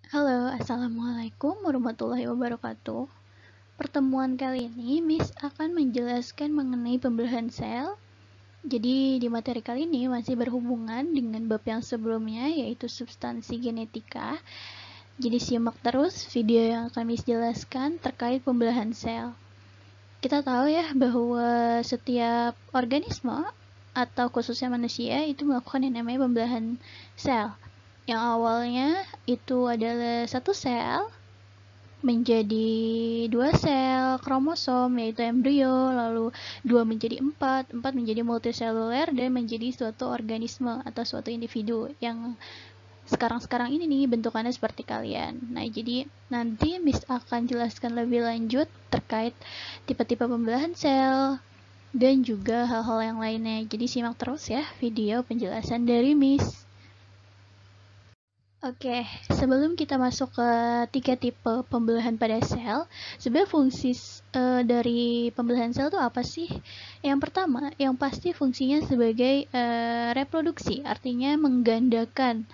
Halo, Assalamualaikum warahmatullahi wabarakatuh. Pertemuan kali ini, Miss akan menjelaskan mengenai pembelahan sel. Jadi, di materi kali ini masih berhubungan dengan bab yang sebelumnya, yaitu substansi genetika. Jadi, simak terus video yang akan Miss jelaskan terkait pembelahan sel. Kita tahu ya bahwa setiap organisme atau khususnya manusia itu melakukan yang namanya pembelahan sel. Yang awalnya itu adalah satu sel menjadi dua sel kromosom yaitu embrio, lalu dua menjadi empat, empat menjadi multiseluler dan menjadi suatu organisme atau suatu individu yang sekarang ini nih bentukannya seperti kalian. Nah, jadi nanti Miss akan jelaskan lebih lanjut terkait tipe-tipe pembelahan sel dan juga hal-hal yang lainnya. Jadi simak terus ya video penjelasan dari Miss. Oke, sebelum kita masuk ke tiga tipe pembelahan pada sel, sebenarnya fungsi dari pembelahan sel itu apa sih? Yang pertama, yang pasti fungsinya sebagai reproduksi, artinya menggandakan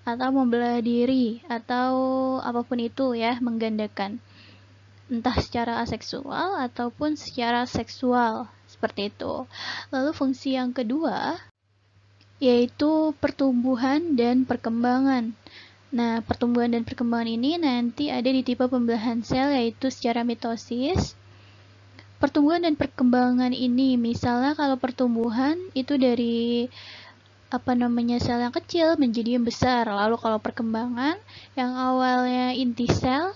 atau membelah diri atau apapun itu ya, menggandakan. Entah secara aseksual ataupun secara seksual, seperti itu. Lalu fungsi yang kedua yaitu pertumbuhan dan perkembangan. Nah, pertumbuhan dan perkembangan ini nanti ada di tipe pembelahan sel yaitu secara mitosis. Pertumbuhan dan perkembangan ini, misalnya kalau pertumbuhan itu dari sel yang kecil menjadi yang besar. Lalu kalau perkembangan yang awalnya inti sel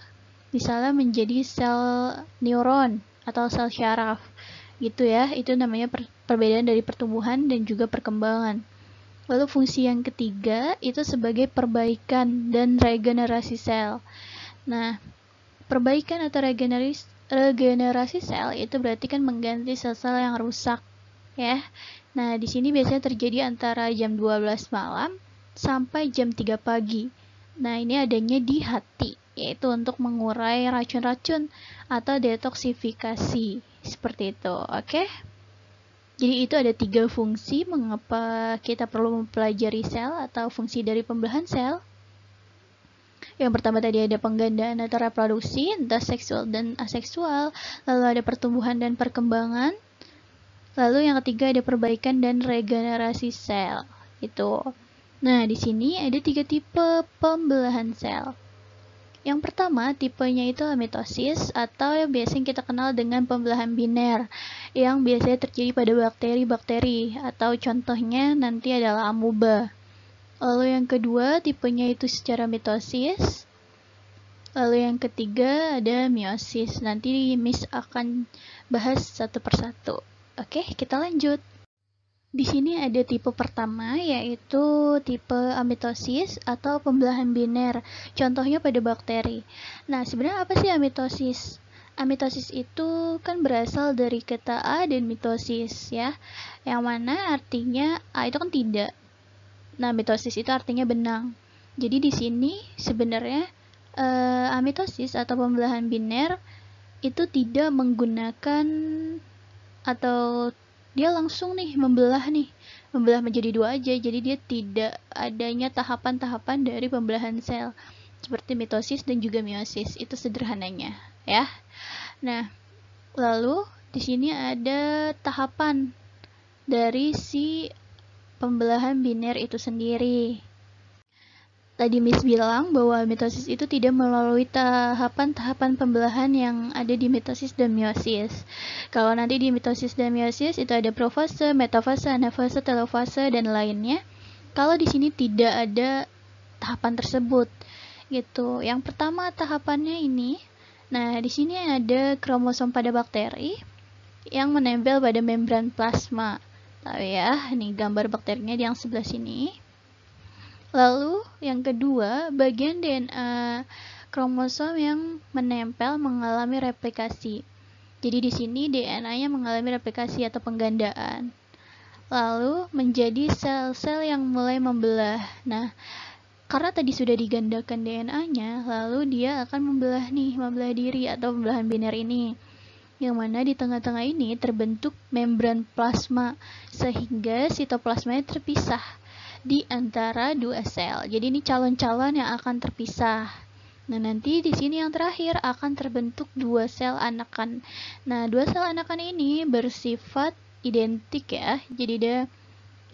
misalnya menjadi sel neuron atau sel syaraf. Gitu ya, itu namanya perbedaan dari pertumbuhan dan juga perkembangan. Lalu fungsi yang ketiga itu sebagai perbaikan dan regenerasi sel. Nah, perbaikan atau regenerasi sel itu berarti kan mengganti sel-sel yang rusak, ya. Nah, di sini biasanya terjadi antara jam 12 malam sampai jam 3 pagi. Nah, ini adanya di hati, yaitu untuk mengurai racun-racun atau detoksifikasi. Seperti itu, oke? Jadi itu ada tiga fungsi mengapa kita perlu mempelajari sel atau fungsi dari pembelahan sel. Yang pertama tadi ada penggandaan atau reproduksi, entah seksual dan aseksual. Lalu ada pertumbuhan dan perkembangan. Lalu yang ketiga ada perbaikan dan regenerasi sel. Itu. Nah, di sini ada tiga tipe pembelahan sel. Yang pertama, tipenya itu mitosis atau yang biasanya kita kenal dengan pembelahan biner yang biasanya terjadi pada bakteri-bakteri atau contohnya nanti adalah amuba. Lalu yang kedua, tipenya itu secara mitosis. Lalu yang ketiga ada meiosis. Nanti Miss akan bahas satu persatu. Oke, kita lanjut. Di sini ada tipe pertama yaitu tipe amitosis atau pembelahan biner. Contohnya pada bakteri. Nah, sebenarnya apa sih amitosis? Amitosis itu kan berasal dari kata a dan mitosis ya. Yang mana artinya a itu kan tidak. Nah, mitosis itu artinya benang. Jadi di sini sebenarnya amitosis atau pembelahan biner itu tidak menggunakan atau dia langsung membelah menjadi dua aja, jadi dia tidak adanya tahapan-tahapan dari pembelahan sel seperti mitosis dan juga meiosis. Itu sederhananya ya. Nah, lalu di sini ada tahapan dari si pembelahan biner itu sendiri. Tadi Miss bilang bahwa mitosis itu tidak melalui tahapan-tahapan pembelahan yang ada di mitosis dan meiosis. Kalau nanti di mitosis dan meiosis itu ada profase, metafase, anafase, telofase, dan lainnya. Kalau di sini tidak ada tahapan tersebut, gitu. Yang pertama tahapannya ini, nah di sini ada kromosom pada bakteri yang menempel pada membran plasma. Tahu ya, ini gambar bakterinya di yang sebelah sini. Lalu yang kedua, bagian DNA kromosom yang menempel mengalami replikasi. Jadi di sini DNA-nya mengalami replikasi atau penggandaan. Lalu menjadi sel-sel yang mulai membelah. Nah, karena tadi sudah digandakan DNA-nya, lalu dia akan membelah diri atau pembelahan biner ini. Yang mana di tengah-tengah ini terbentuk membran plasma sehingga sitoplasmanya terpisah di antara dua sel. Jadi ini calon-calon yang akan terpisah. Nah, nanti di sini yang terakhir akan terbentuk dua sel anakan. Nah, dua sel anakan ini bersifat identik ya. Jadi dia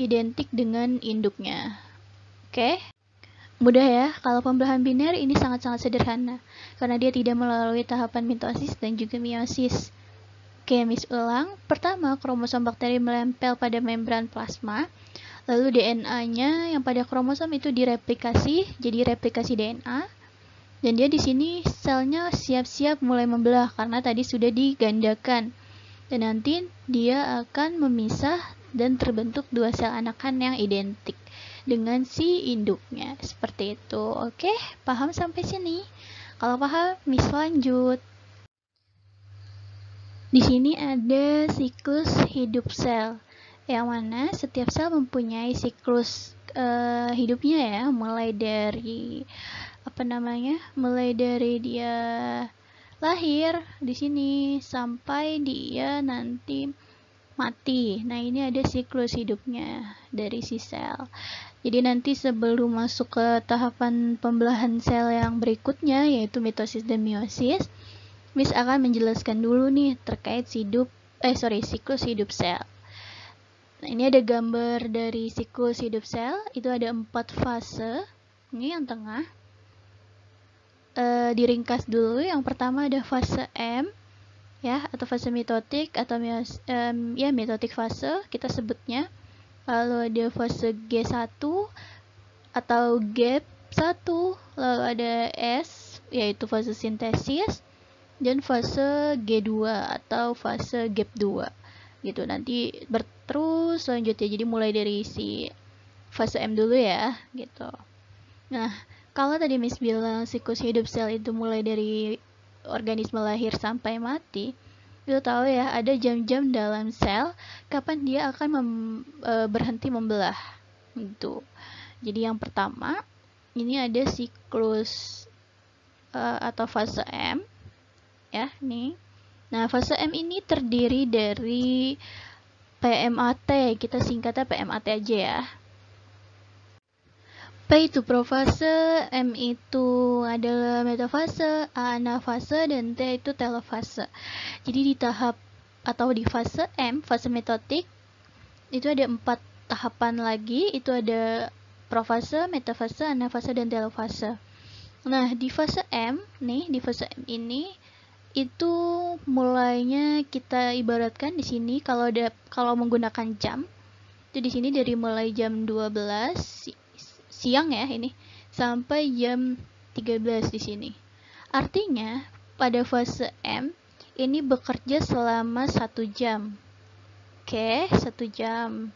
identik dengan induknya. Oke? Mudah ya, kalau pembelahan biner ini sangat-sangat sederhana karena dia tidak melalui tahapan mitosis dan juga meiosis. Oke, Miss ulang. Pertama, kromosom bakteri menempel pada membran plasma. Lalu DNA-nya yang pada kromosom itu direplikasi, jadi replikasi DNA. Dan dia di sini selnya siap-siap mulai membelah karena tadi sudah digandakan. Dan nanti dia akan memisah dan terbentuk dua sel anakan yang identik dengan si induknya. Seperti itu. Oke, paham sampai sini? Kalau paham, Miss lanjut. Di sini ada siklus hidup sel, yang mana setiap sel mempunyai siklus hidupnya ya, mulai dari mulai dari dia lahir di sini sampai dia nanti mati. Nah, ini ada siklus hidupnya dari si sel. Jadi nanti sebelum masuk ke tahapan pembelahan sel yang berikutnya, yaitu mitosis dan meiosis, Miss akan menjelaskan dulu nih terkait siklus hidup sel. Nah, ini ada gambar dari siklus hidup sel. Itu ada 4 fase. Ini yang tengah. Diringkas dulu. Yang pertama ada fase M, ya, atau fase mitotik atau mitotik fase kita sebutnya. Lalu ada fase G1 atau GAP1. Lalu ada S, yaitu fase sintesis. Dan fase G2 atau fase gap 2 gitu, nanti berterus selanjutnya. Jadi mulai dari si fase M dulu ya gitu. Nah, kalau tadi Miss bilang siklus hidup sel itu mulai dari organisme lahir sampai mati, itu tahu ya ada jam-jam dalam sel kapan dia akan berhenti membelah gitu. Jadi yang pertama ini ada siklus atau fase M ya, nih. Nah, fase M ini terdiri dari PMAT, kita singkatnya PMAT aja ya. P itu profase, M itu adalah metafase, A anafase, dan T itu telofase. Jadi di tahap atau di fase M, fase mitotik, itu ada 4 tahapan lagi, itu ada profase, metafase, anafase, dan telofase. Nah, di fase M, nih, di fase M ini itu mulainya kita ibaratkan di sini kalau menggunakan jam itu di sini dari mulai jam 12 siang ya ini sampai jam 13 di sini. Artinya pada fase M ini bekerja selama 1 jam. Oke, 1 jam.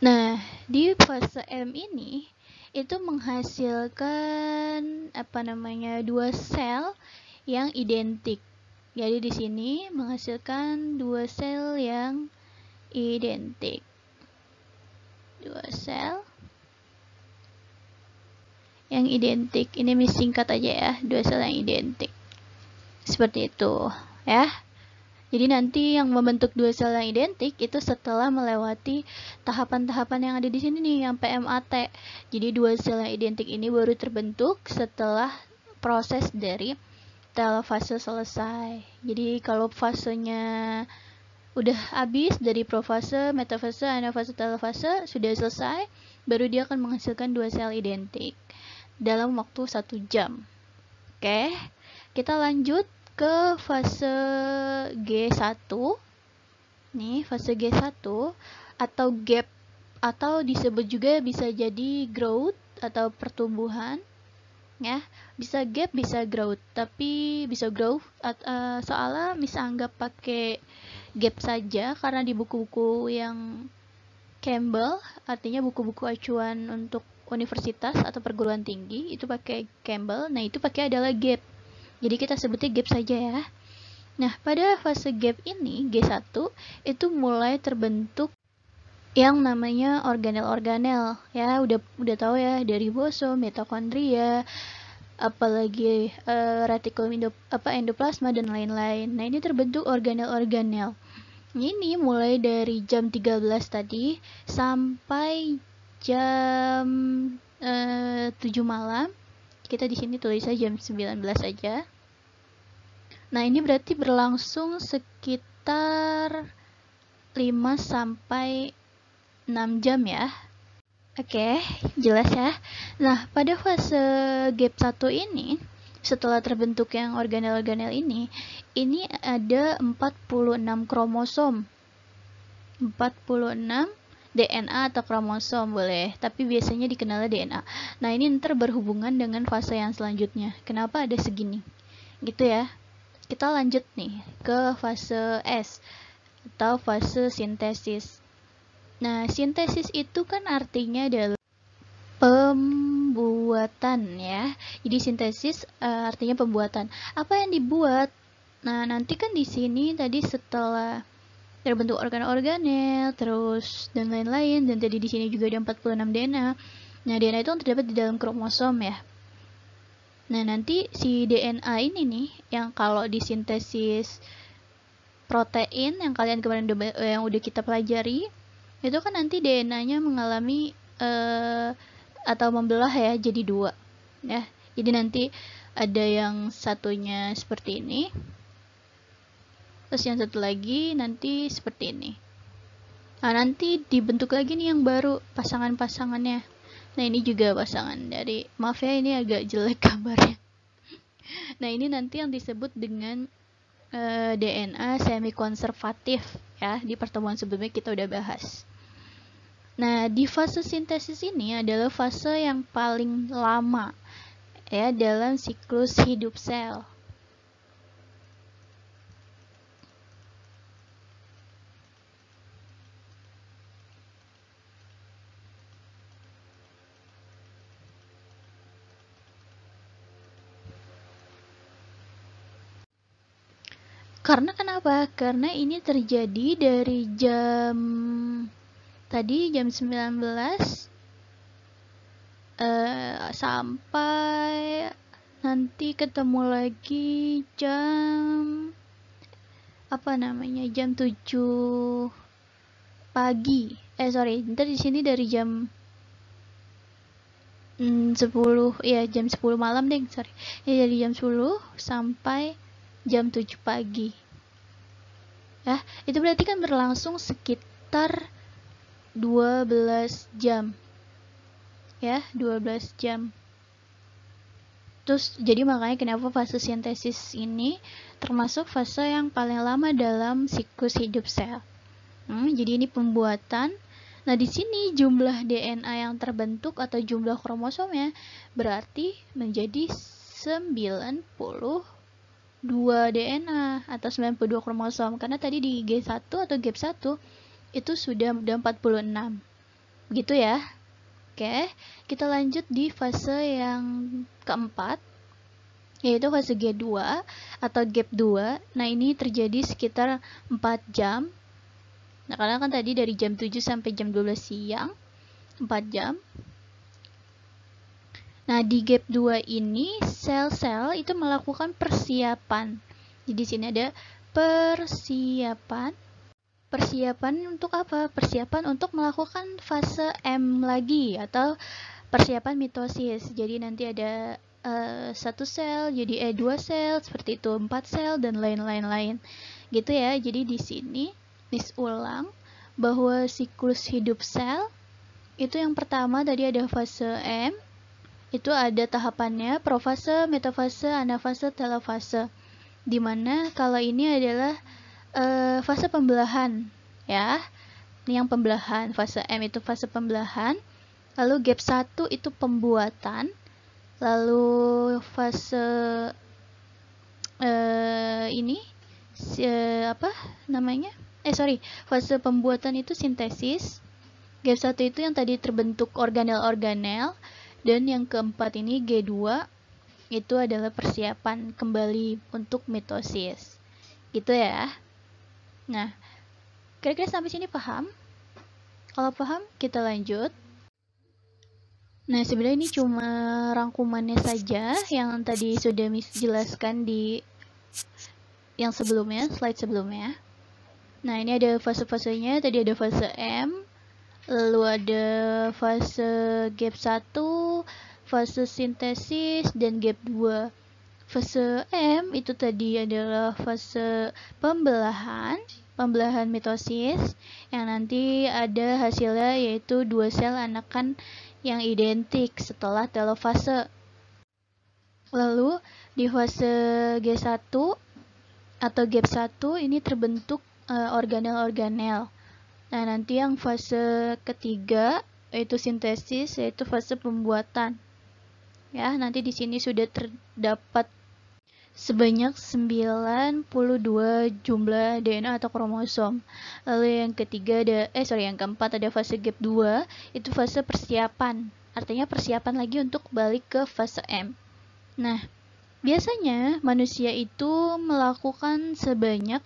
Nah, di fase M ini itu menghasilkan dua sel yang identik. Jadi di sini menghasilkan dua sel yang identik. Dua sel yang identik. Ini singkat aja ya, dua sel yang identik. Seperti itu, ya. Jadi nanti yang membentuk dua sel yang identik itu setelah melewati tahapan-tahapan yang ada di sini nih, yang PMAT. Jadi dua sel yang identik ini baru terbentuk setelah proses dari telofase selesai. Jadi kalau fasenya udah habis dari profase, metafase, anafase, telofase sudah selesai, baru dia akan menghasilkan dua sel identik dalam waktu 1 jam. Oke, kita lanjut ke fase G1. Nih, fase G1 atau gap atau disebut juga bisa jadi growth atau pertumbuhan. Ya, bisa gap, bisa growth, tapi bisa growth soalnya bisa anggap pakai gap saja karena di buku-buku yang Campbell, artinya buku-buku acuan untuk universitas atau perguruan tinggi itu pakai Campbell. Nah, itu pakai adalah gap. Jadi kita sebutnya gap saja ya. Nah, pada fase gap ini G1 itu mulai terbentuk yang namanya organel-organel ya, udah tahu ya, dari ribosom, mitokondria, apalagi retikulum endoplasma dan lain-lain. Nah, ini terbentuk organel-organel. Ini mulai dari jam 13 tadi sampai jam 7 malam. Kita di sini tulis aja jam 19 aja. Nah, ini berarti berlangsung sekitar 5 sampai 6 jam ya. Oke, jelas ya. Nah, pada fase gap 1 ini, setelah terbentuk yang organel-organel ini ada 46 kromosom. 46 DNA atau kromosom boleh, tapi biasanya dikenalnya DNA. Nah, ini ntar berhubungan dengan fase yang selanjutnya. Kenapa ada segini? Gitu ya. Kita lanjut nih ke fase S atau fase sintesis. Nah, sintesis itu kan artinya adalah pembuatan ya. Jadi sintesis artinya pembuatan. Apa yang dibuat? Nah, nanti kan di sini tadi setelah terbentuk organel, terus dan lain-lain, dan tadi di sini juga ada 46 DNA. Nah, DNA itu terdapat di dalam kromosom ya. Nah, nanti si DNA ini nih yang kalau disintesis protein yang kalian kemarin yang udah kita pelajari, itu kan nanti DNA-nya mengalami atau membelah ya jadi 2 ya. Jadi nanti ada yang satunya seperti ini, terus yang satu lagi nanti seperti ini. Nah, nanti dibentuk lagi nih yang baru pasangan-pasangannya. Nah, ini juga pasangan dari, maaf ya ini agak jelek kabarnya. Nah, ini nanti yang disebut dengan DNA semi konservatif ya. Di pertemuan sebelumnya kita udah bahas. Nah, di fase sintesis ini adalah fase yang paling lama ya dalam siklus hidup sel. Karena kenapa? Karena ini terjadi dari jam tadi jam 19 sampai nanti ketemu lagi jam jam 7 pagi. Ntar di sini dari jam 10 ya, jam 10 malam deh, Ya, dari jam 10 sampai jam 7 pagi. Ya, itu berarti kan berlangsung sekitar 12 jam. Ya, 12 jam. Terus jadi makanya kenapa fase sintesis ini termasuk fase yang paling lama dalam siklus hidup sel. Jadi ini pembuatan. Nah, di sini jumlah DNA yang terbentuk atau jumlah kromosomnya berarti menjadi 92 DNA atau 92 kromosom, karena tadi di G1 atau gap 1 itu sudah 46. Gitu ya. Oke, kita lanjut di fase yang keempat, yaitu fase G2 atau gap 2. Nah, ini terjadi sekitar 4 jam. Nah, karena kan tadi dari jam 7 sampai jam 12 siang, 4 jam. Nah, di gap 2 ini sel-sel itu melakukan persiapan. Jadi sini ada persiapan. Persiapan untuk apa? Persiapan untuk melakukan fase M lagi atau persiapan mitosis. Jadi nanti ada 1 sel, jadi 2 sel, seperti itu, 4 sel dan lain-lain. Gitu ya. Jadi di sini ulang bahwa siklus hidup sel itu yang pertama tadi ada fase M. Itu ada tahapannya profase, metafase, anafase, telofase. Dimana kalau ini adalah fase pembelahan ya. Ini yang pembelahan, fase M itu fase pembelahan. Lalu gap 1 itu pembuatan. Lalu fase fase pembuatan itu sintesis. Gap 1 itu yang tadi terbentuk organel-organel. Dan yang keempat ini G2 itu adalah persiapan kembali untuk mitosis. Gitu ya. Nah, kira-kira sampai sini paham? Kalau paham, kita lanjut. Nah, sebenarnya ini cuma rangkumannya saja yang tadi sudah Miss jelaskan di yang sebelumnya, slide sebelumnya. Nah, ini ada fase-fasenya. Tadi ada fase M, lalu ada fase gap 1, fase sintesis dan gap 2. Fase M itu tadi adalah fase pembelahan mitosis yang nanti ada hasilnya yaitu 2 sel anakan yang identik setelah telofase. Lalu di fase G1 atau gap 1 ini terbentuk organel-organel. Nah, nanti yang fase ketiga yaitu sintesis, yaitu fase pembuatan. Ya, nanti di sini sudah terdapat sebanyak 92 jumlah DNA atau kromosom. Lalu yang keempat ada fase gap 2, itu fase persiapan. Artinya persiapan lagi untuk balik ke fase M. Nah, biasanya manusia itu melakukan sebanyak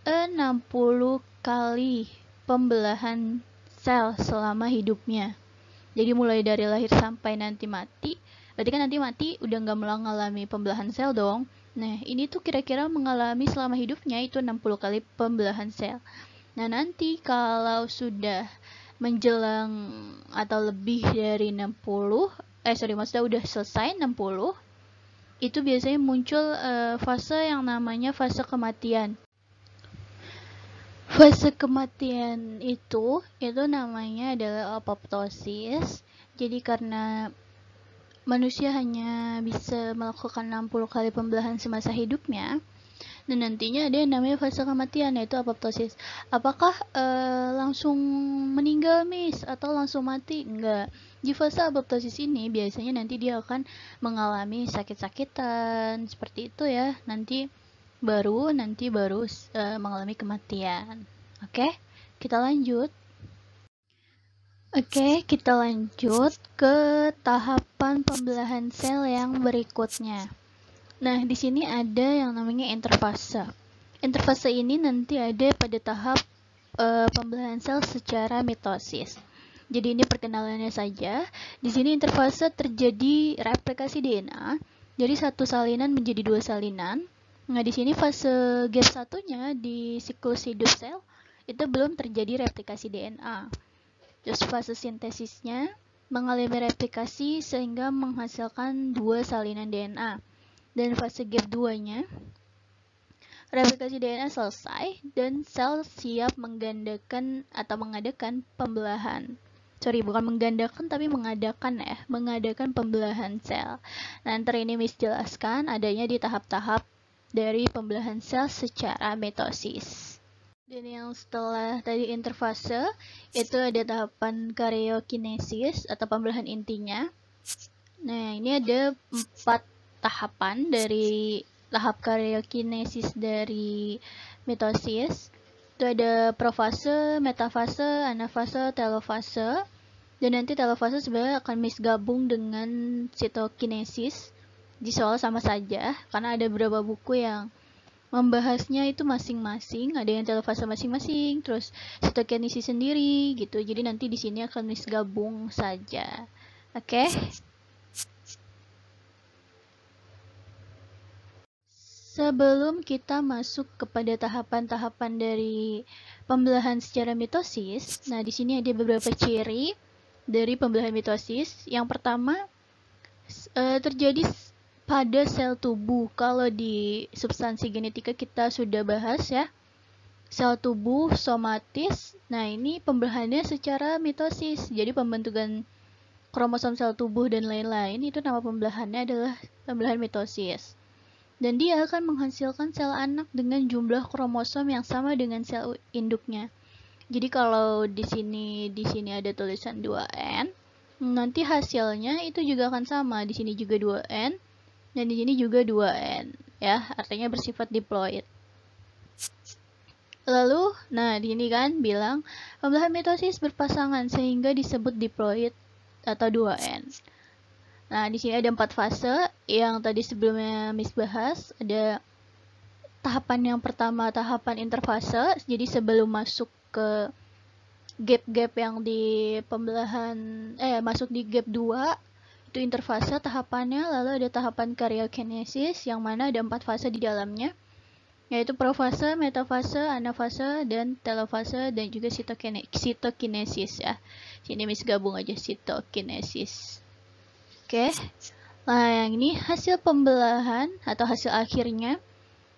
60 kali pembelahan sel selama hidupnya. Jadi mulai dari lahir sampai nanti mati, berarti kan nanti mati udah nggak mengalami pembelahan sel dong. Nah, ini tuh kira-kira mengalami selama hidupnya itu 60 kali pembelahan sel. Nah, nanti kalau sudah menjelang atau lebih dari 60, maksudnya udah selesai 60, itu biasanya muncul fase yang namanya fase kematian. Fase kematian itu namanya adalah apoptosis. Jadi karena manusia hanya bisa melakukan 60 kali pembelahan semasa hidupnya, dan nantinya ada yang namanya fase kematian, yaitu apoptosis. Apakah langsung meninggal, Miss, atau langsung mati? Enggak. Di fase apoptosis ini biasanya nanti dia akan mengalami sakit-sakitan seperti itu ya. Nanti baru mengalami kematian. Oke, kita lanjut. Kita lanjut ke tahapan pembelahan sel yang berikutnya. Nah, di sini ada yang namanya interfase. Interfase ini nanti ada pada tahap pembelahan sel secara mitosis. Jadi ini perkenalannya saja. Di sini interfase terjadi replikasi DNA. Jadi satu salinan menjadi 2 salinan. Nah, di sini fase gap satunya di siklus hidup sel itu belum terjadi replikasi DNA. Terus fase sintesisnya mengalami replikasi sehingga menghasilkan 2 salinan DNA. Dan fase gap 2-nya replikasi DNA selesai dan sel siap mengadakan pembelahan. Bukan menggandakan tapi mengadakan pembelahan sel. Nanti ini Miss jelaskan adanya di tahap-tahap dari pembelahan sel secara mitosis. Dan yang setelah tadi interfase itu ada tahapan karyokinesis atau pembelahan intinya. Nah, ini ada 4 tahapan dari tahap karyokinesis dari mitosis. Itu ada profase, metafase, anafase, telofase. Dan nanti telofase sebenarnya akan gabung dengan sitokinesis. Di soal sama saja karena ada beberapa buku yang membahasnya itu masing-masing, ada yang telofase masing-masing, terus sitokinesis sendiri gitu. Jadi nanti di sini akan gabung saja. Oke. Sebelum kita masuk kepada tahapan-tahapan dari pembelahan secara mitosis, nah di sini ada beberapa ciri dari pembelahan mitosis. Yang pertama, terjadi pada sel tubuh. Kalau di substansi genetika kita sudah bahas ya, sel tubuh somatis. Nah, ini pembelahannya secara mitosis. Jadi pembentukan kromosom sel tubuh dan lain-lain itu nama pembelahannya adalah pembelahan mitosis. Dan dia akan menghasilkan sel anak dengan jumlah kromosom yang sama dengan sel induknya. Jadi kalau di sini ada tulisan 2N, nanti hasilnya itu juga akan sama. Di sini juga 2N. Dan di sini juga 2N, ya, artinya bersifat diploid. Lalu, nah di sini kan bilang pembelahan mitosis berpasangan sehingga disebut diploid atau 2N. Nah, di sini ada 4 fase yang tadi sebelumnya Miss bahas. Ada tahapan yang pertama, tahapan interfase. Jadi sebelum masuk ke gap-gap yang di pembelahan masuk di gap 2 itu interfase tahapannya. Lalu ada tahapan karyokinesis yang mana ada 4 fase di dalamnya, yaitu profase, metafase, anafase, dan telofase, dan juga sitokinesis ya. Sini Miss gabung aja sitokinesis. Oke. Nah, yang ini hasil pembelahan atau hasil akhirnya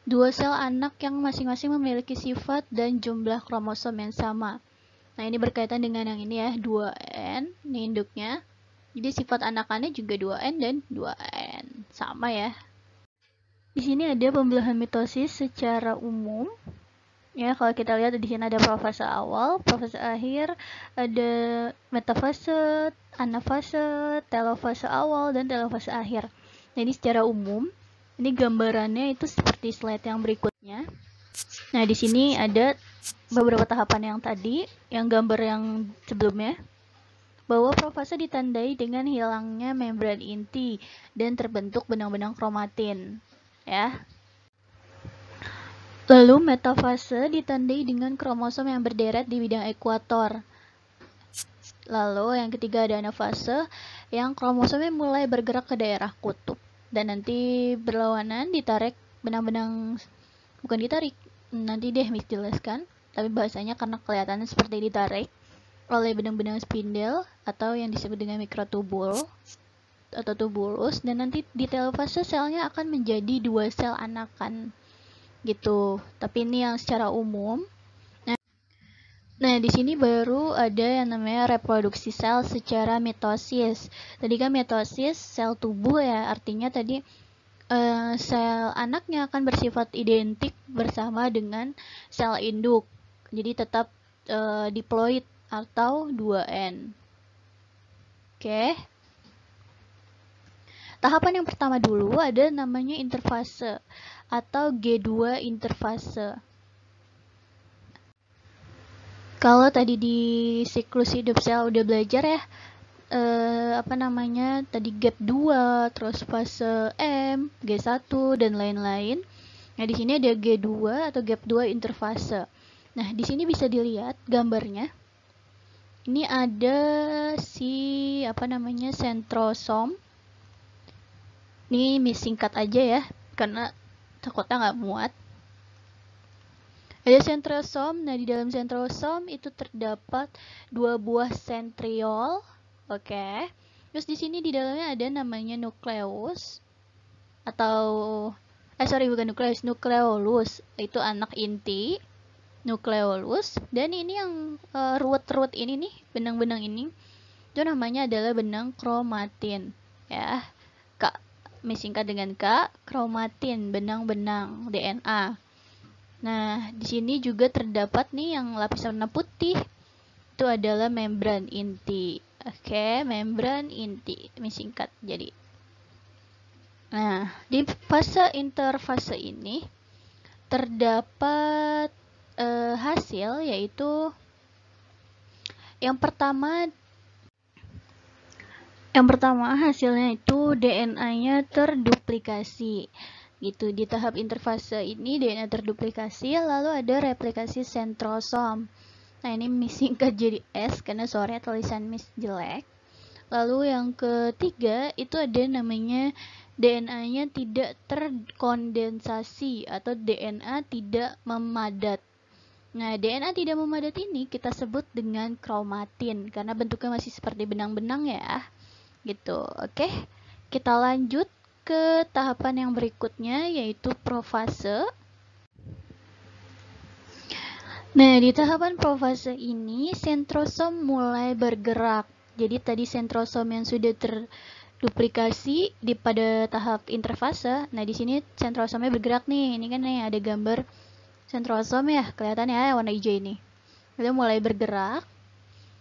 dua sel anak yang masing-masing memiliki sifat dan jumlah kromosom yang sama. Nah, ini berkaitan dengan yang ini ya, 2N, ini induknya. Jadi sifat anakannya juga 2N dan 2N. Sama ya. Di sini ada pembelahan mitosis secara umum. Ya, kalau kita lihat di sini ada profase awal, profase akhir, ada metafase, anafase, telofase awal, dan telofase akhir. Jadi secara umum, ini gambarannya itu seperti slide yang berikutnya. Nah, di sini ada beberapa tahapan yang tadi, yang gambar yang sebelumnya, bahwa profase ditandai dengan hilangnya membran inti dan terbentuk benang-benang kromatin. Ya. Lalu metafase ditandai dengan kromosom yang berderet di bidang ekuator. Lalu yang ketiga ada anafase yang kromosomnya mulai bergerak ke daerah kutub. Dan nanti berlawanan ditarik benang-benang, bukan ditarik, nanti deh Miss jelaskan. Tapi bahasanya karena kelihatannya seperti ditarik oleh benang-benang spindel atau yang disebut dengan mikrotubul atau tubulus. Dan nanti di telofase selnya akan menjadi dua sel anakan. Gitu. Tapi ini yang secara umum. Nah, di sini baru ada yang namanya reproduksi sel secara mitosis. Tadi kan mitosis sel tubuh ya, artinya tadi sel anaknya akan bersifat identik bersama dengan sel induk. Jadi tetap diploid atau 2N. Oke. Tahapan yang pertama dulu ada namanya interfase atau G2 interfase. Kalau tadi di siklus hidup sel udah belajar ya, tadi gap 2, terus fase M, G1 dan lain-lain. Nah, di sini ada G2 atau gap 2 interfase. Nah, di sini bisa dilihat gambarnya. Ini ada si sentrosom. Ini singkat aja ya, karena takutnya nggak muat. Ada sentrosom. Nah, di dalam sentrosom itu terdapat dua buah sentriol. Oke. Terus di sini di dalamnya ada namanya nukleus atau bukan nukleus, nukleolus. Itu anak inti. Nukleolus. Dan ini yang ruwet-ruwet ini nih, benang-benang ini, itu namanya adalah benang kromatin. Ya. Singkat dengan K, kromatin, benang-benang DNA. Nah, di sini juga terdapat nih yang lapisan warna putih. Itu adalah membran inti. Oke, membran inti. Ini singkat jadi. Nah, di fase interfase ini terdapat hasil, yaitu yang pertama hasilnya itu DNA-nya terduplikasi. Gitu. Di tahap interfase ini DNA terduplikasi, lalu ada replikasi sentrosom. Nah, ini Miss singkat jadi S karena sore tulisan Miss jelek. Lalu yang ketiga itu ada namanya DNA-nya tidak terkondensasi atau DNA tidak memadat. Nah, DNA tidak memadat ini kita sebut dengan kromatin karena bentuknya masih seperti benang-benang ya. Gitu. Oke. Kita lanjut ke tahapan yang berikutnya yaitu profase. Nah, di tahapan profase ini sentrosom mulai bergerak. Jadi tadi sentrosom yang sudah terduplikasi pada tahap interfase. Nah, di sini sentrosomnya bergerak nih. Ini kan nih ada gambar sentrosom ya, kelihatan ya warna hijau ini. Dia mulai bergerak.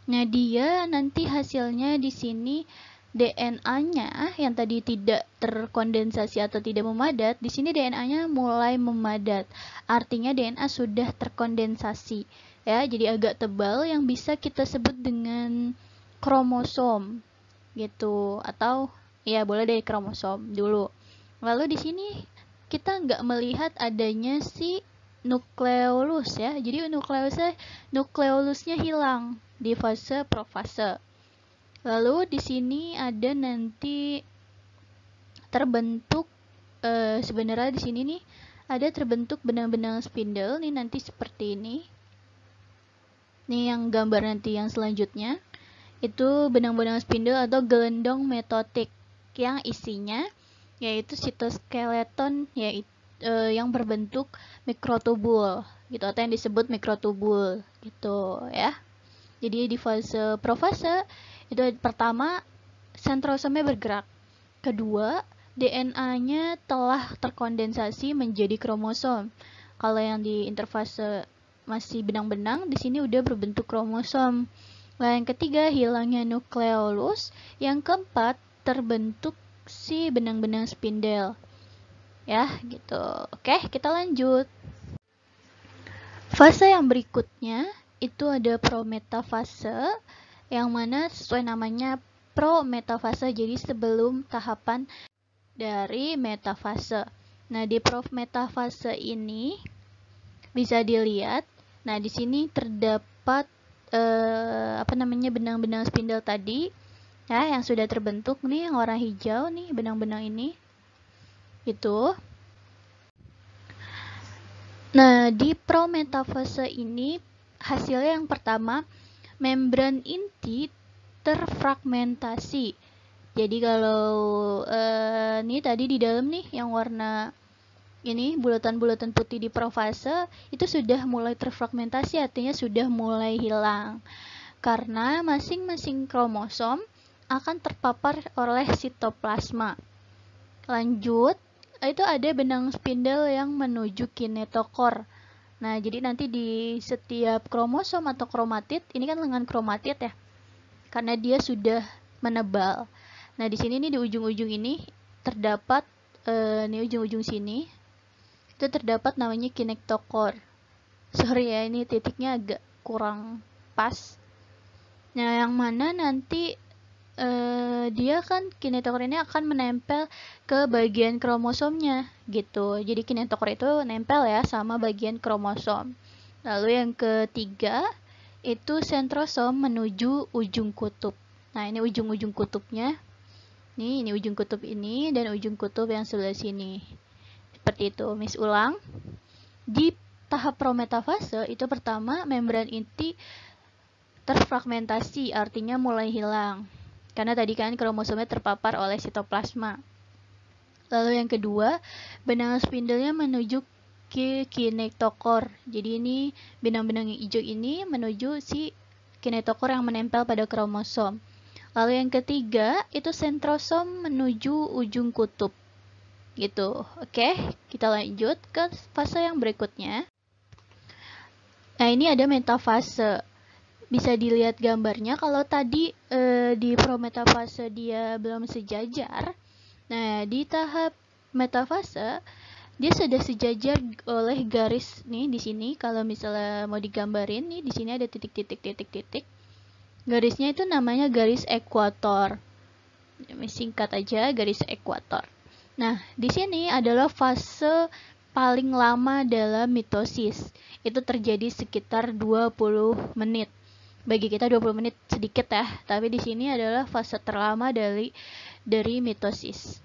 Nah, dia nanti hasilnya di sini DNA-nya yang tadi tidak terkondensasi atau tidak memadat, di sini DNA-nya mulai memadat. Artinya DNA sudah terkondensasi, ya. Jadi agak tebal yang bisa kita sebut dengan kromosom, gitu. Atau ya boleh deh kromosom dulu. Lalu di sini kita nggak melihat adanya si nukleolus ya. Jadi nukleolusnya hilang di fase profase. Lalu di sini ada nanti terbentuk sebenarnya di sini nih ada terbentuk benang-benang spindle nih nanti seperti ini. Nih yang gambar nanti yang selanjutnya itu benang-benang spindle atau gelendong metotik. yang isinya yaitu sitoskeleton, yaitu yang berbentuk mikrotubul gitu, atau yang disebut mikrotubul gitu ya. Jadi di fase profase itu pertama sentrosomnya bergerak, kedua DNA-nya telah terkondensasi menjadi kromosom. Kalau yang di interfase masih benang-benang, di sini udah berbentuk kromosom. Nah, yang ketiga hilangnya nukleolus, yang keempat terbentuk si benang-benang spindel. Ya, gitu. Oke, kita lanjut. Fase yang berikutnya itu ada prometafase, yang mana sesuai namanya prometafase, jadi sebelum tahapan dari metafase. Nah, di prometafase ini bisa dilihat, nah di sini terdapat benang-benang spindel tadi ya, yang sudah terbentuk nih, yang warna hijau nih, benang-benang ini itu. Nah, di prometafase ini hasilnya yang pertama, membran inti terfragmentasi. Jadi kalau ini tadi di dalam nih yang warna ini bulatan-bulatan putih di profase itu sudah mulai terfragmentasi, artinya sudah mulai hilang. Karena masing-masing kromosom akan terpapar oleh sitoplasma. Lanjut, itu ada benang spindel yang menuju kinetokor. Nah, jadi nanti di setiap kromosom atau kromatid, ini kan lengan kromatid ya, karena dia sudah menebal. Nah, di sini nih di ujung-ujung ini terdapat nih ujung-ujung sini itu terdapat namanya kinetokor. Sorry ya, ini titiknya agak kurang pas. Nah, yang mana nanti dia kan kinetokor ini akan menempel ke bagian kromosomnya gitu. Jadi kinetokor itu nempel ya sama bagian kromosom. Lalu yang ketiga itu sentrosom menuju ujung kutub. Nah, ini ujung-ujung kutubnya. Ini ujung kutub ini dan ujung kutub yang sebelah sini. Seperti itu. Miss ulang. Di tahap prometafase itu pertama membran inti terfragmentasi, artinya mulai hilang. Karena tadi kan kromosomnya terpapar oleh sitoplasma. Lalu yang kedua, benang spindelnya menuju ke kinetokor. Jadi ini benang-benang yang hijau ini menuju si kinetokor yang menempel pada kromosom. Lalu yang ketiga, itu sentrosom menuju ujung kutub. Gitu. Oke, kita lanjut ke fase yang berikutnya. Nah, ini ada metafase. Bisa dilihat gambarnya, kalau tadi di prometafase dia belum sejajar. Nah, di tahap metafase dia sudah sejajar oleh garis nih di sini. Kalau misalnya mau digambarin nih, di sini ada titik-titik. Garisnya itu namanya garis ekuator. Singkat aja, garis ekuator. Nah, di sini adalah fase paling lama dalam mitosis. Itu terjadi sekitar 20 menit. Bagi kita 20 menit sedikit ya, tapi di sini adalah fase terlama dari mitosis.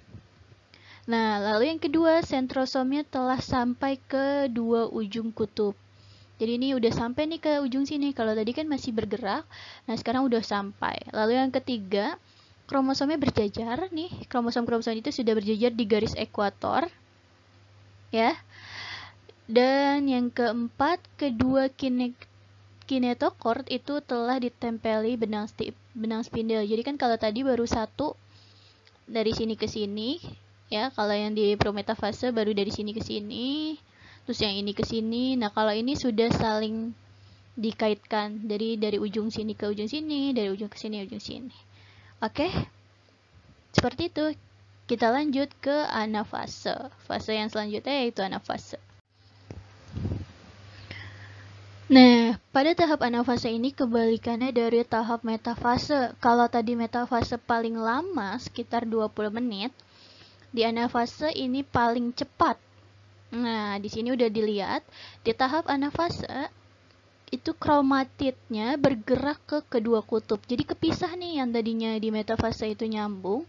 Nah, lalu yang kedua, sentrosomnya telah sampai ke dua ujung kutub. Jadi ini udah sampai nih ke ujung sini. Kalau tadi kan masih bergerak, nah sekarang udah sampai. Lalu yang ketiga, kromosomnya berjajar nih. Kromosom-kromosom itu sudah berjajar di garis ekuator. Ya. Dan yang keempat, kedua kinetokor itu telah ditempeli benang spindel. Jadi kan kalau tadi baru satu dari sini ke sini, ya. Kalau yang di prometafase baru dari sini ke sini, terus yang ini ke sini. Nah, kalau ini sudah saling dikaitkan dari ujung sini ke ujung sini, dari ujung ke sini ujung sini. Oke. Seperti itu. Kita lanjut ke anafase. Fase yang selanjutnya yaitu anafase. Nah, pada tahap anafase ini kebalikannya dari tahap metafase. Kalau tadi metafase paling lama sekitar 20 menit, di anafase ini paling cepat. Nah, di sini udah dilihat, di tahap anafase itu kromatidnya bergerak ke kedua kutub. Jadi kepisah nih, yang tadinya di metafase itu nyambung,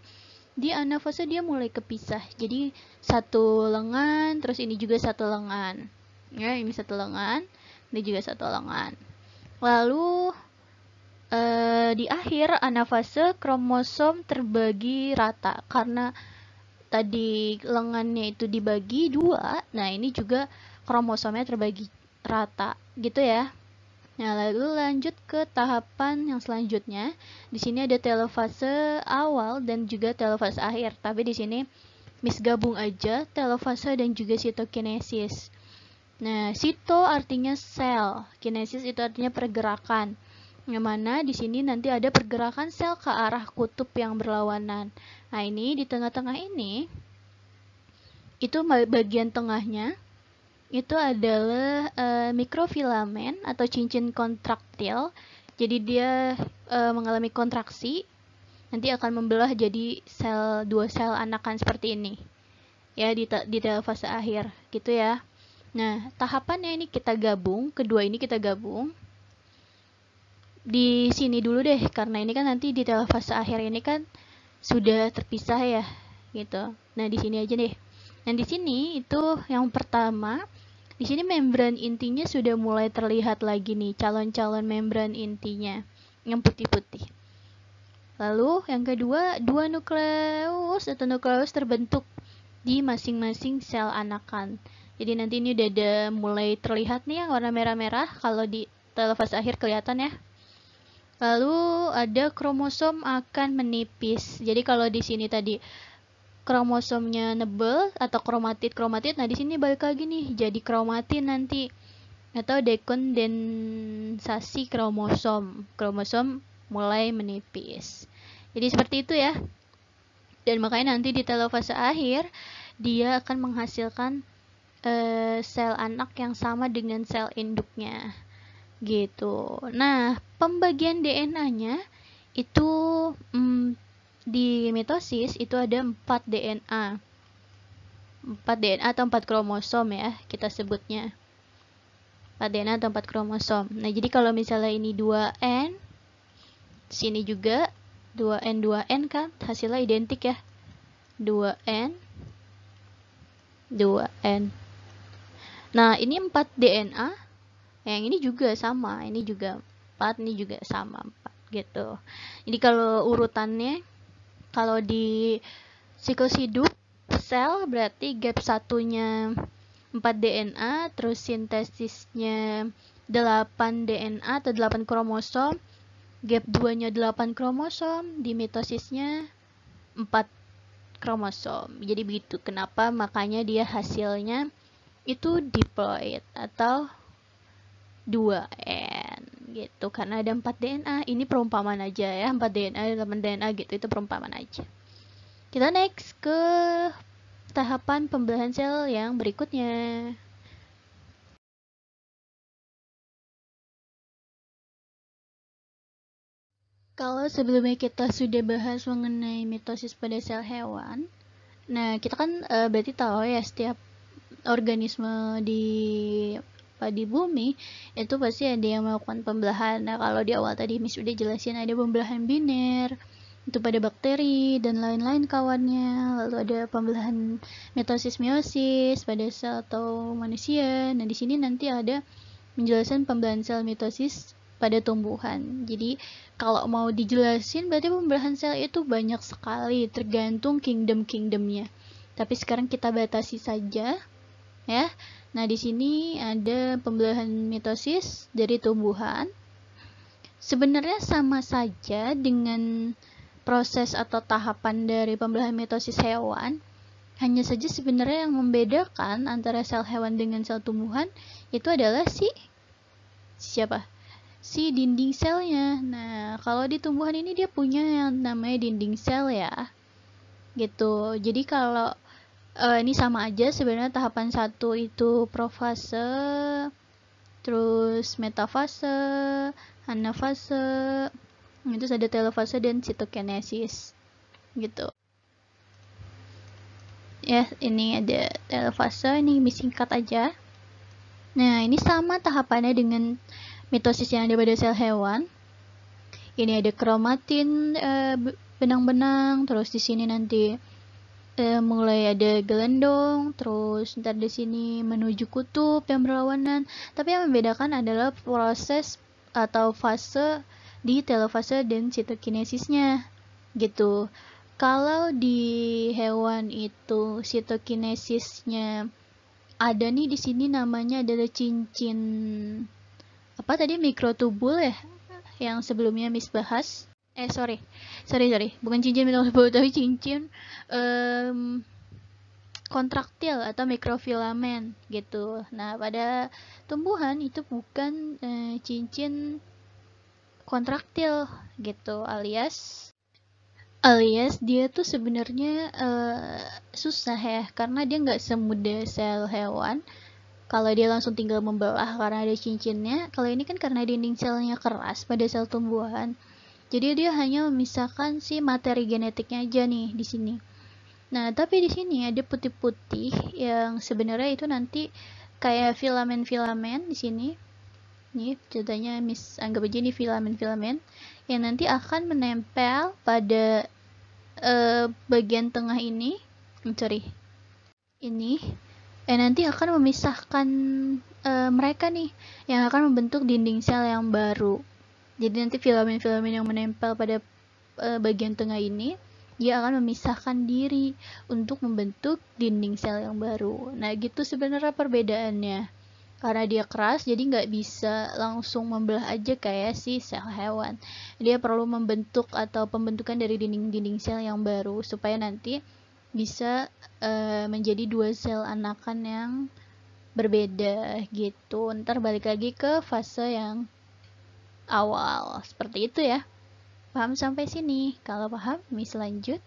di anafase dia mulai kepisah. Jadi satu lengan, terus ini juga satu lengan. Ya, ini satu lengan. Ini juga satu lengan. Lalu di akhir anafase kromosom terbagi rata karena tadi lengannya itu dibagi 2. Nah, ini juga kromosomnya terbagi rata gitu ya. Nah, lalu lanjut ke tahapan yang selanjutnya. Di sini ada telofase awal dan juga telofase akhir. Tapi di sini Miss gabung aja telofase dan juga sitokinesis. Nah, sito artinya sel, kinesis itu artinya pergerakan. Yang mana di sini nanti ada pergerakan sel ke arah kutub yang berlawanan. Nah, ini di tengah-tengah ini itu bagian tengahnya itu adalah mikrofilamen atau cincin kontraktil. Jadi dia mengalami kontraksi, nanti akan membelah jadi dua sel anakan seperti ini. Ya, di fase akhir gitu ya. Nah, tahapannya ini kita gabung, kedua ini kita gabung. Di sini dulu deh, karena ini kan nanti di fase akhir ini kan sudah terpisah ya, gitu. Nah, di sini aja deh. Nah, di sini itu yang pertama, di sini membran intinya sudah mulai terlihat lagi nih, calon-calon membran intinya yang putih-putih. Lalu yang kedua, dua nukleus atau nukleus terbentuk di masing-masing sel anakan. Jadi nanti ini udah ada mulai terlihat nih yang warna merah-merah, kalau di fase akhir kelihatan ya. Lalu ada kromosom akan menipis. Jadi kalau di sini tadi kromosomnya nebel atau kromatid, nah di sini balik lagi nih jadi kromatin nanti atau dekondensasi kromosom mulai menipis. Jadi seperti itu ya. Dan makanya nanti di telofase akhir dia akan menghasilkan sel anak yang sama dengan sel induknya gitu. Nah, pembagian DNA-nya itu di mitosis itu ada 4 DNA. 4 DNA atau 4 kromosom ya, kita sebutnya. 4 DNA atau 4 kromosom. Nah, jadi kalau misalnya ini 2N, sini juga 2N 2N kan, hasilnya identik ya. 2N 2N. Nah, ini 4 DNA. Yang ini juga sama, ini juga 4, ini juga sama 4 gitu. Jadi kalau urutannya, kalau di siklus hidup sel berarti gap satunya 4 DNA, terus sintesisnya 8 DNA atau 8 kromosom, gap 2-nya 8 kromosom, di mitosisnya 4 kromosom. Jadi begitu, kenapa makanya dia hasilnya itu diploid atau 2N gitu, karena ada 4 DNA. Ini perumpamaan aja ya, 4 DNA, 8 DNA gitu, itu perumpamaan aja. Kita next ke tahapan pembelahan sel yang berikutnya. Kalau sebelumnya kita sudah bahas mengenai mitosis pada sel hewan, nah kita kan berarti tahu ya setiap organisme di bumi itu pasti ada yang melakukan pembelahan. Nah, kalau di awal tadi Miss udah jelasin ada pembelahan biner itu pada bakteri dan lain-lain kawannya. Lalu ada pembelahan mitosis meiosis pada sel atau manusia. Nah, di sini nanti ada menjelaskan pembelahan sel mitosis pada tumbuhan. Jadi kalau mau dijelasin berarti pembelahan sel itu banyak sekali, tergantung kingdom-kingdomnya. Tapi sekarang kita batasi saja ya. Nah, di sini ada pembelahan mitosis dari tumbuhan. Sebenarnya sama saja dengan proses atau tahapan dari pembelahan mitosis hewan. Hanya saja sebenarnya yang membedakan antara sel hewan dengan sel tumbuhan itu adalah si dinding selnya. Nah, kalau di tumbuhan ini dia punya yang namanya dinding sel ya. Gitu. Jadi kalau ini sama aja sebenarnya, tahapan 1 itu profase, terus metafase, anafase, itu ada telofase dan sitokinesis gitu ya. Ini ada telofase, ini singkat aja. Nah, ini sama tahapannya dengan mitosis yang ada pada sel hewan. Ini ada kromatin, benang-benang, terus di sini nanti mulai ada gelendong, terus ntar di sini menuju kutub yang berlawanan. Tapi yang membedakan adalah proses atau fase di telofase dan sitokinesisnya gitu. Kalau di hewan itu sitokinesisnya ada nih di sini, namanya adalah cincin apa tadi, mikrotubul ya, yang sebelumnya Miss bahas. Sorry, bukan cincin mikrotubul tapi cincin kontraktil atau mikrofilamen gitu. Nah, pada tumbuhan itu bukan cincin kontraktil gitu, alias dia tuh sebenarnya susah ya, karena dia nggak semudah sel hewan. Kalau dia langsung tinggal membelah karena ada cincinnya, kalau ini kan karena dinding selnya keras pada sel tumbuhan, jadi dia hanya memisahkan si materi genetiknya aja nih di sini. Nah, tapi di sini ada putih-putih yang sebenarnya itu nanti kayak filamen-filamen di sini. Nih, contohnya Miss anggap aja ini filamen-filamen yang nanti akan menempel pada bagian tengah ini. Ini nanti akan memisahkan mereka nih, yang akan membentuk dinding sel yang baru. Jadi nanti filamen-filamen yang menempel pada bagian tengah ini, dia akan memisahkan diri untuk membentuk dinding sel yang baru. Nah, gitu sebenarnya perbedaannya. Karena dia keras, jadi nggak bisa langsung membelah aja kayak si sel hewan. Dia perlu membentuk atau pembentukan dari dinding-dinding sel yang baru, supaya nanti bisa menjadi dua sel anakan yang berbeda gitu. Ntar balik lagi ke fase yang awal. Seperti itu ya. Paham sampai sini? Kalau paham, Miss lanjut.